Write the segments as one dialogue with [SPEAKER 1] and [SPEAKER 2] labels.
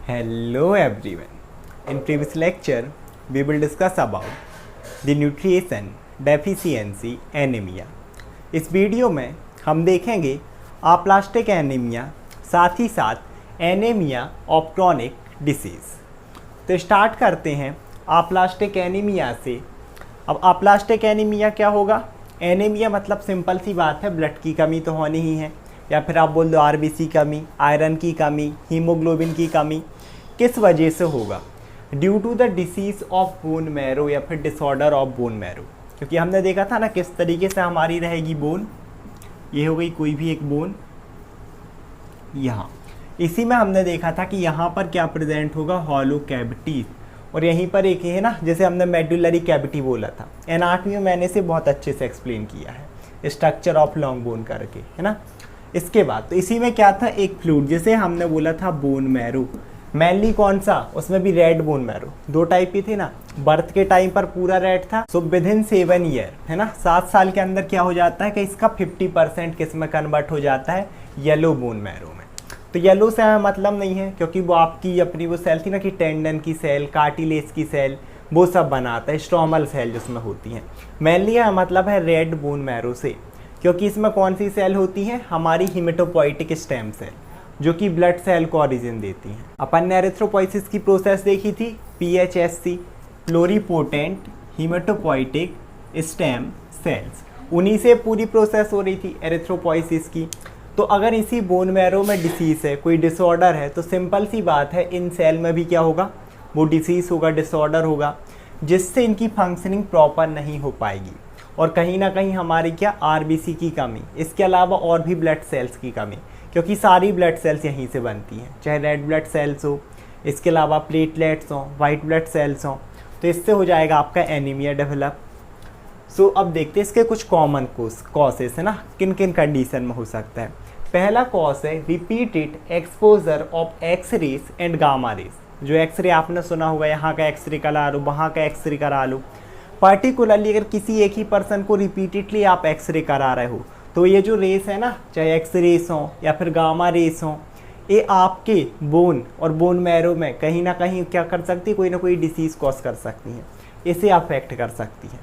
[SPEAKER 1] Hello everyone. In previous lecture, we will discuss about the nutrition deficiency anemia. इस video में हम देखेंगे aplastic anaemia, साथ ही साथ एनीमिया ऑफ क्रॉनिक डिसीज़। तो स्टार्ट करते हैं aplastic एनीमिया से। अब aplastic एनीमिया क्या होगा? एनीमिया मतलब सिंपल सी बात है, ब्लड की कमी तो होनी ही है, या फिर आप बोल दो आरबीसी कमी, आयरन की कमी, हीमोग्लोबिन की कमी। किस वजह से होगा? Due to the disease of bone marrow या फिर डिसऑर्डर ऑफ बोन मैरो। क्योंकि हमने देखा था ना किस तरीके से हमारी रहेगी बोन। ये हो गई कोई भी एक बोन, यहाँ इसी में हमने देखा था कि यहाँ पर क्या प्रेजेंट होगा, हॉलो कैविटी, और यहीं पर एक है ना, जैसे हमने मेडुलरी कैविटी बोला था। एनाटॉमी में मैंने इसे बहुत अच्छे से एक्सप्लेन किया है, स्ट्रक्चर ऑफ लॉन्ग बोन करके, है ना। इसके बाद तो इसी में क्या था, एक फ्लूइड, जैसे हमने बोला था बोन मैरो, मेनली कौन सा, उसमें भी रेड बोन मैरो। दो टाइप की थी ना, बर्थ के टाइम पर पूरा रेड था, सो विद इन 7 ईयर, है ना, 7 साल के अंदर क्या हो जाता है कि इसका 50% किस में कन्वर्ट हो जाता है, येलो बोन मैरो में। तो येलो से मतलब नहीं है, क्योंकि वो आपकी अपनी वो सेल थी ना कि टेंडन की सेल, कार्टिलेज की सेल, वो सब बनाता है, स्ट्रोमल सेल जिसमें होती हैं। मेनली मतलब है रेड बोन मैरो से, क्योंकि इसमें कौन सी सेल होती है, हमारी हिमेटोपोइटिक स्टेम सेल, जो कि ब्लड सेल को ओरिजिन देती हैं। अपन ने एरिथ्रोपोइसिस की प्रोसेस देखी थी, PHSC, प्लोरीपोटेंट हिमेटोपोइटिक स्टेम सेल्स, उन्हीं से पूरी प्रोसेस हो रही थी एरिथ्रोपोइसिस की। तो अगर इसी बोन मैरो में डिसीज़ है, कोई डिसऑर्डर है, तो सिंपल सी बात है इन सेल में भी क्या होगा, वो डिसीज़ होगा, डिसऑर्डर होगा, जिससे इनकी फंक्शनिंग प्रॉपर नहीं हो पाएगी, और कहीं ना कहीं हमारी क्या, RBC की कमी, इसके अलावा और भी ब्लड सेल्स की कमी, क्योंकि सारी ब्लड सेल्स यहीं से बनती हैं, चाहे रेड ब्लड सेल्स हो, इसके अलावा प्लेटलेट्स हों, वाइट ब्लड सेल्स हों, तो इससे हो जाएगा आपका एनीमिया डेवलप। सो अब देखते हैं इसके कुछ कॉमन कॉजेस है ना, किन किन कंडीशन में हो सकता है। पहला कॉज है repeated exposure of x-rays and gamma rays. जो एक्सरे आपने सुना होगा, यहाँ का एक्सरे करा लो, वहाँ का एक्सरे करा लो। पर्टिकुलरली अगर किसी एक ही पर्सन को रिपीटेडली आप एक्सरे करा रहे हो, तो ये जो रेस है ना, चाहे एक्स रेस हो या फिर गामा रेस हो, ये आपके बोन और बोन मैरो में कहीं ना कहीं क्या कर सकती है, कोई ना कोई डिसीज़ कॉज कर सकती है, इसे अफेक्ट कर सकती है।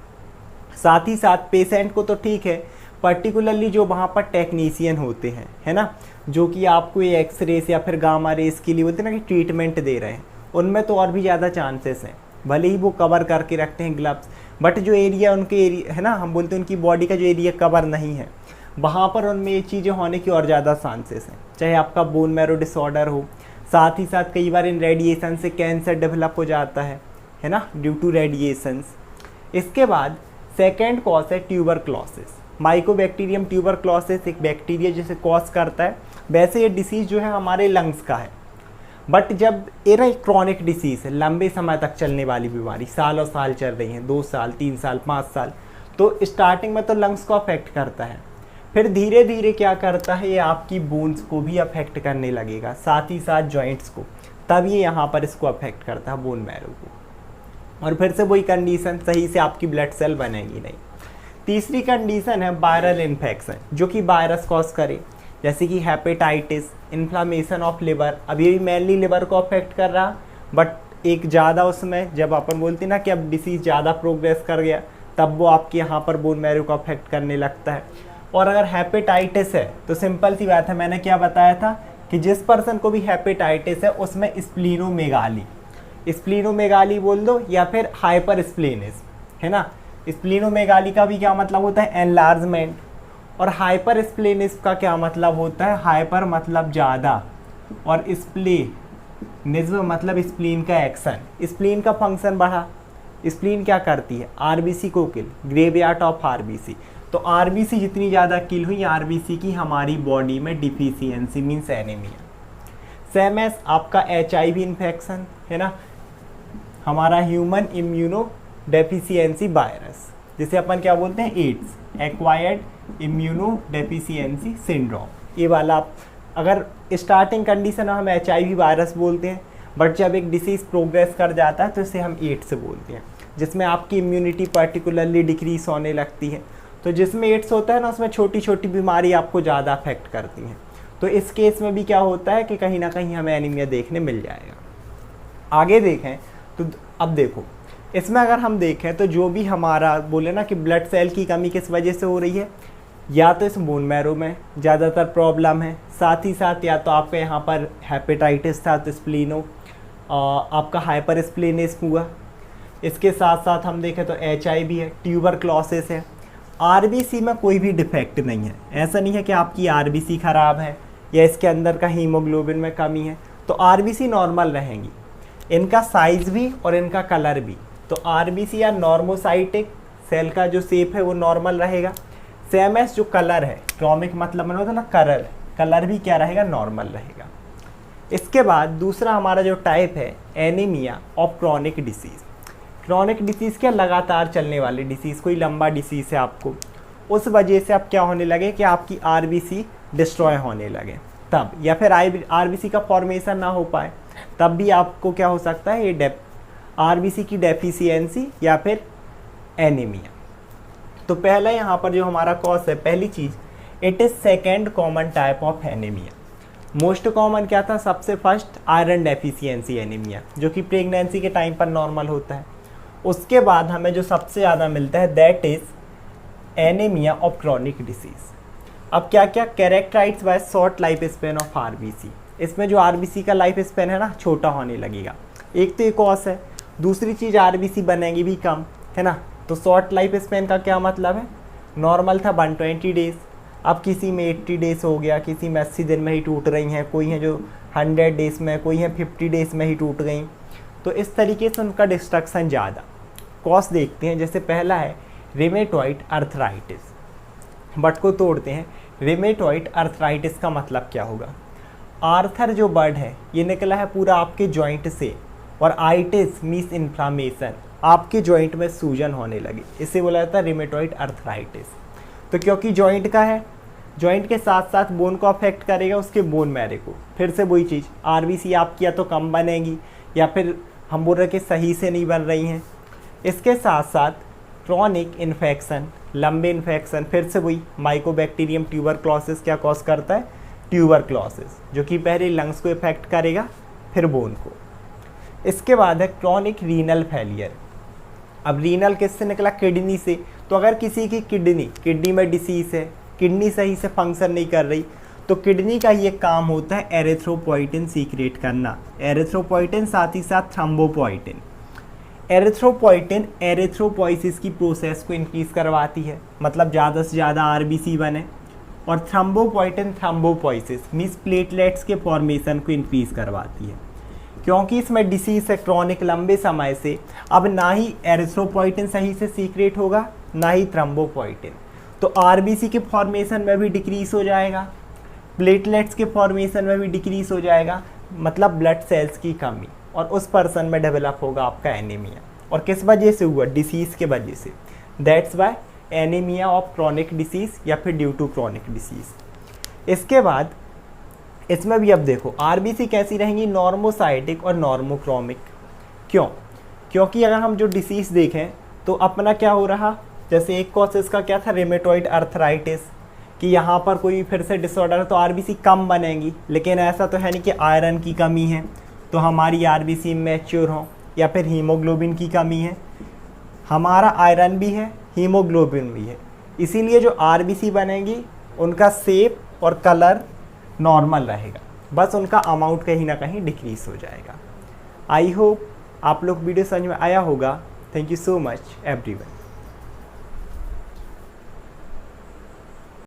[SPEAKER 1] साथ ही साथ पेशेंट को तो ठीक है, पर्टिकुलरली जो वहाँ पर टेक्नीशियन होते हैं, है ना, जो कि आपको ये एक्स रेस या फिर गामा रेस के लिए बोलते हैं ना कि ट्रीटमेंट दे रहे हैं, उनमें तो और भी ज़्यादा चांसेस हैं। भले ही वो कवर करके रखते हैं ग्लव्स, बट जो एरिया उनके एरिया है ना, हम बोलते हैं उनकी बॉडी का जो एरिया कवर नहीं है, वहाँ पर उनमें ये चीज़ें होने की और ज़्यादा चांसेस हैं। चाहे आपका बोन मैरो डिसऑर्डर हो, साथ ही साथ कई बार इन रेडिएशन से कैंसर डेवलप हो जाता है ना, ड्यू टू रेडिएशंस। इसके बाद सेकेंड कॉज है ट्यूबरक्लोसिस। माइकोबैक्टीरियम ट्यूबरक्लोसिस एक बैक्टीरिया जिसे कॉज करता है। वैसे ये डिसीज़ जो है हमारे लंग्स का है, बट जब ये ना क्रॉनिक डिसीज़ है, लंबे समय तक चलने वाली बीमारी, सालों साल चल रही है, 2 साल 3 साल 5 साल, तो स्टार्टिंग में तो लंग्स को अफेक्ट करता है, फिर धीरे धीरे क्या करता है, ये आपकी बोन्स को भी अफेक्ट करने लगेगा, साथ ही साथ जॉइंट्स को, तब ये यहाँ पर इसको अफेक्ट करता है बोन मैरो को, और फिर से वही कंडीशन, सही से आपकी ब्लड सेल बनेगी नहीं। तीसरी कंडीशन है वायरल इन्फेक्शन, जो कि वायरस कॉज करे, जैसे कि हेपेटाइटिस, इन्फ्लामेशन ऑफ लिवर। अभी भी मेनली लिवर को अफेक्ट कर रहा, बट एक ज़्यादा उसमें जब अपन बोलते हैं ना कि अब डिसीज़ ज़्यादा प्रोग्रेस कर गया, तब वो आपके यहाँ पर बोन मैरो को अफेक्ट करने लगता है। और अगर हेपेटाइटिस है तो सिंपल सी बात है, मैंने क्या बताया था कि जिस पर्सन को भी हेपेटाइटिस है उसमें स्प्लीनोमेगाली बोल दो, या फिर हाइपर स्प्लेनिज्म, है ना। स्प्लीनोमेगाली का भी क्या मतलब होता है, एनलार्जमेंट, और हाइपर स्प्लेनिज्म का क्या मतलब होता है, हाइपर मतलब ज़्यादा, और स्प्लेनिज्म मतलब स्प्लीन का एक्शन, स्प्लीन का फंक्शन बढ़ा। स्प्लीन क्या करती है, RBC को किल, ग्रेवयार्ड ऑफ RBC। तो RBC जितनी ज़्यादा किल हुई, RBC की हमारी बॉडी में deficiency means anaemia. Same as आपका HIV इन्फेक्शन, है ना, हमारा ह्यूमन इम्यूनो डेफिशिएंसी वायरस, जिसे अपन क्या बोलते हैं, AIDS, acquired immunodeficiency syndrome. ये वाला आप अगर स्टार्टिंग कंडीशन हम HIV वायरस बोलते हैं, बट जब एक डिसीज़ प्रोग्रेस कर जाता है तो इसे हम एड्स बोलते हैं, जिसमें आपकी इम्यूनिटी पर्टिकुलरली डिक्रीज होने लगती है। तो जिसमें एड्स होता है ना, उसमें छोटी छोटी बीमारी आपको ज़्यादा अफेक्ट करती हैं। तो इस केस में भी क्या होता है कि कहीं ना कहीं हमें एनीमिया देखने मिल जाएगा। आगे देखें तो अब देखो, इसमें अगर हम देखें तो जो भी हमारा बोले ना कि ब्लड सेल की कमी किस वजह से हो रही है, या तो इस बोन मैरो में ज़्यादातर प्रॉब्लम है, साथ ही साथ या तो आपके यहाँ पर हेपेटाइटिस था तो स्प्लीनो आपका हाइपर स्प्लेनिज्म हुआ। इसके साथ साथ हम देखें तो HIV है, ट्यूबरक्लोसिस है। RBC में कोई भी डिफेक्ट नहीं है, ऐसा नहीं है कि आपकी RBC ख़राब है या इसके अंदर का हीमोग्लोबिन में कमी है, तो RBC नॉर्मल रहेंगी, इनका साइज़ भी और इनका कलर भी। तो RBC या नॉर्मोसाइटिक सेल का जो शेप है वो नॉर्मल रहेगा। सेम एस जो कलर है, क्रोमिक मतलब मैंने होता ना कलर भी क्या रहेगा, नॉर्मल रहेगा। इसके बाद दूसरा हमारा जो टाइप है anaemia of chronic disease. Chronic disease क्या, लगातार चलने वाली डिसीज़, कोई लंबा डिसीज़ है आपको, उस वजह से अब क्या होने लगे कि आपकी RBC डिस्ट्रॉय होने लगे तब, या फिर RBC का फॉर्मेशन ना हो पाए तब भी आपको क्या हो सकता है, ये RBC की डेफिशिएंसी या फिर एनीमिया। तो पहला यहाँ पर जो हमारा कॉज है, पहली चीज़, it is second common type of anaemia. Most common क्या था, सबसे फर्स्ट आयरन डेफिशिएंसी एनीमिया, जो कि प्रेगनेंसी के टाइम पर नॉर्मल होता है। उसके बाद हमें जो सबसे ज़्यादा मिलता है that is anaemia of chronic disease. अब क्या क्या, characterised by short life span of RBC। इसमें जो RBC का लाइफ स्पेन है ना, छोटा होने लगेगा, एक तो ये कॉज है। दूसरी चीज़, RBC बनेगी भी कम, है ना। तो शॉर्ट लाइफ स्पेन का क्या मतलब है, नॉर्मल था 120 डेज़, अब किसी में 80 डेज़ हो गया, किसी में 80 दिन में ही टूट रही हैं, कोई हैं जो 100 डेज़ में, कोई हैं 50 डेज़ में ही टूट गई। तो इस तरीके से उनका डिस्ट्रक्शन ज़्यादा। कॉज देखते हैं, जैसे पहला है रिमेटॉइड अर्थराइटिस। बट को तोड़ते हैं, रिमेटॉइड अर्थराइटिस का मतलब क्या होगा। आर्थर जो वर्ड है ये निकला है पूरा आपके जॉइंट से, और आइटिस मीन्स इन्फ्लामेशन, आपके जॉइंट में सूजन होने लगी, इसे बोला जाता है रिमेटॉइड अर्थराइटिस। तो क्योंकि जॉइंट का है, जॉइंट के साथ साथ बोन को अफेक्ट करेगा, उसके बोन मैरे को। फिर से वही चीज़, RBC आपकी या तो कम बनेगी या फिर हम बोल रहे कि सही से नहीं बन रही हैं। इसके साथ साथ क्रॉनिक इन्फेक्शन, लंबे इन्फेक्शन, फिर से वही माइकोबैक्टीरियम ट्यूबरक्लोसिस क्या कॉज करता है, ट्यूबरक्लोसिस, जो कि पहले लंग्स को इफेक्ट करेगा फिर बोन को। इसके बाद है क्रॉनिक रीनल फेलियर। अब रीनल किससे निकला, किडनी से। तो अगर किसी की किडनी में डिसीज़ है, किडनी सही से फंक्शन नहीं कर रही, तो किडनी का ये काम होता है एरिथ्रोपोइटिन सीक्रेट करना, एरिथ्रोपोइटिन साथ ही साथ थ्रोम्बोपोइटिन। एरिथ्रोपोइटिन एरिथ्रोपोइसिस की प्रोसेस को इंक्रीज़ करवाती है, मतलब ज़्यादा से ज़्यादा RBC बने, और थ्रोम्बोपोइटिन थ्रोम्बोपोइसिस मीन्स प्लेटलेट्स के फॉर्मेशन को इंक्रीज़ करवाती है। क्योंकि इसमें डिसीज़ है क्रॉनिक लंबे समय से, अब ना ही एरिथ्रोपोइटिन सही से सीक्रेट होगा ना ही थ्रोम्बोपोइटिन, तो RBC के फॉर्मेशन में भी डिक्रीज़ हो जाएगा, प्लेटलेट्स के फॉर्मेशन में भी डिक्रीज़ हो जाएगा, मतलब ब्लड सेल्स की कमी, और उस पर्सन में डेवलप होगा आपका एनीमिया। और किस वजह से हुआ, डिसीज़ के वजह से। That's why anaemia of chronic disease या फिर ड्यू टू क्रॉनिक डिसीज़। इसके बाद इसमें भी अब देखो RBC कैसी रहेंगी, नॉर्मोसाइटिक और नॉर्मोक्रोमिक। क्यों, क्योंकि अगर हम जो डिसीज़ देखें तो अपना क्या हो रहा, जैसे एक कॉज का क्या था, रिमेटॉइड अर्थराइटिस, कि यहाँ पर कोई फिर से डिसऑर्डर है तो RBC कम बनेगी, लेकिन ऐसा तो है नहीं कि आयरन की कमी है तो हमारी RBC मैच्योर हो, या फिर हीमोग्लोबिन की कमी है, हमारा आयरन भी है हीमोग्लोबिन भी है, इसीलिए जो RBC बनेगी उनका शेप और कलर नॉर्मल रहेगा, बस उनका अमाउंट कहीं ना कहीं डिक्रीज हो जाएगा। आई होप आप लोग वीडियो समझ में आया होगा। Thank you so much everyone.